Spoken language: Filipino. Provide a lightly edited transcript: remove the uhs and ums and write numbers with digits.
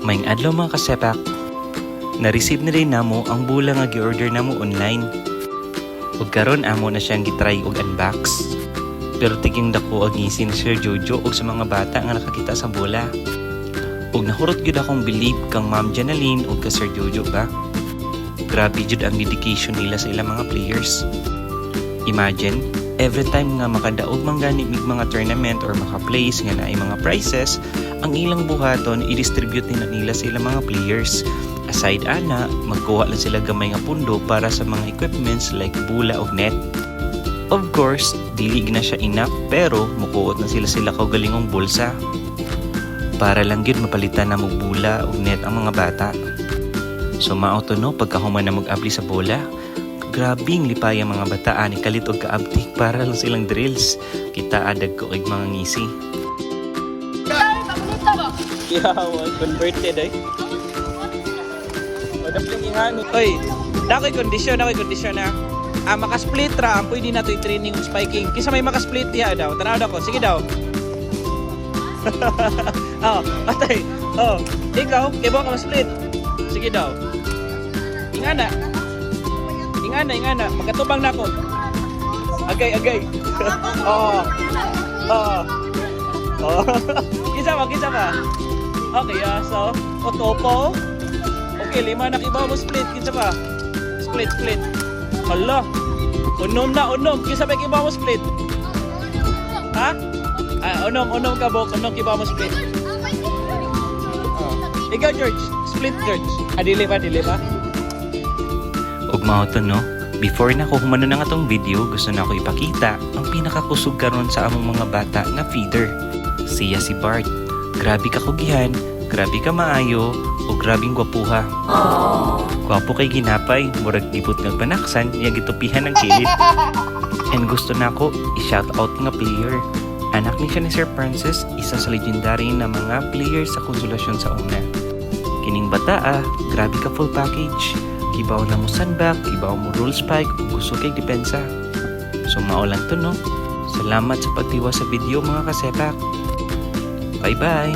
Maing adlaw mga kasepak, na-receive na rin namo ang bula nga gi-order namo online. Ug karon amo na siyang gitry og unbox. Pero tiging dako ang ngisi ni Sir Jojo ug sa mga bata nga nakakita sa bula. Ug nahurot gyud akong believe kang Ma'am Janaline ug ka Sir Jojo ba. Grabe jud ang dedication nila sa ilang mga players. Imagine, every time nga makadaog man gani mig mga tournament or maka-place nga naay mga prizes, ang ilang buhaton i-distribute nila sa ilang mga players. Aside ana, magkuha lang sila gamay nga pundo para sa mga equipments like bula ug net. Of course, dili na siya enough pero mukuot na sila kaugalingong bulsa. Para lang gyud mapalitan na mog bula ug net ang mga bata. So mao to no pagkahuman na mag-abli sa bola. Grabing lipay ang mga bata ani kalit og kaabtik para lang silang drills. Kita adag ko og mga ngisi. Yeah, converted ay. Dapat ihan. Oy, dakoy kondisyon na. Maka-split ra ang pwede nato i-training og spiking. Kisa may maka-split diha daw. Tanaw daw ko. Sige daw. Atay. Ikaw, kay ka ma-split. Sige daw. Ingana. Magkatubang na ako. Agay. Kisa pa. Okay, so, otopo. Okay, 5 na kibaw mo split. Kinsa pa? Split. Hala. Unom. Kinsa pa kibaw mo split? Ha? Unom ka bok. Unom kibaw mo split. Ikaw, George. Split, George. Dili pa. Ug mao to no. Before na ko humano na nga tong video, gusto na ako ipakita ang pinakakusog karon sa among mga bata nga feeder. Siya si Bart. Grabe ka kugihan, grabe ka maayo, o grabing gwapuha. Gwapo kay ginapay, murag ibot ng panaksan, niya gitupihan ng kilid. And gusto na ako i-shoutout nga player. Anak ni siya ni Sir Francis, isa sa legendary na mga players sa konsolasyon sa una. Kining bata grabe ka full package. Kibaw na mo sandbag, kibaw mo roll spike, ug gusto kay depensa. So mao lang to no. Salamat sa pagtiwa sa video mga kasepak. Bye-bye!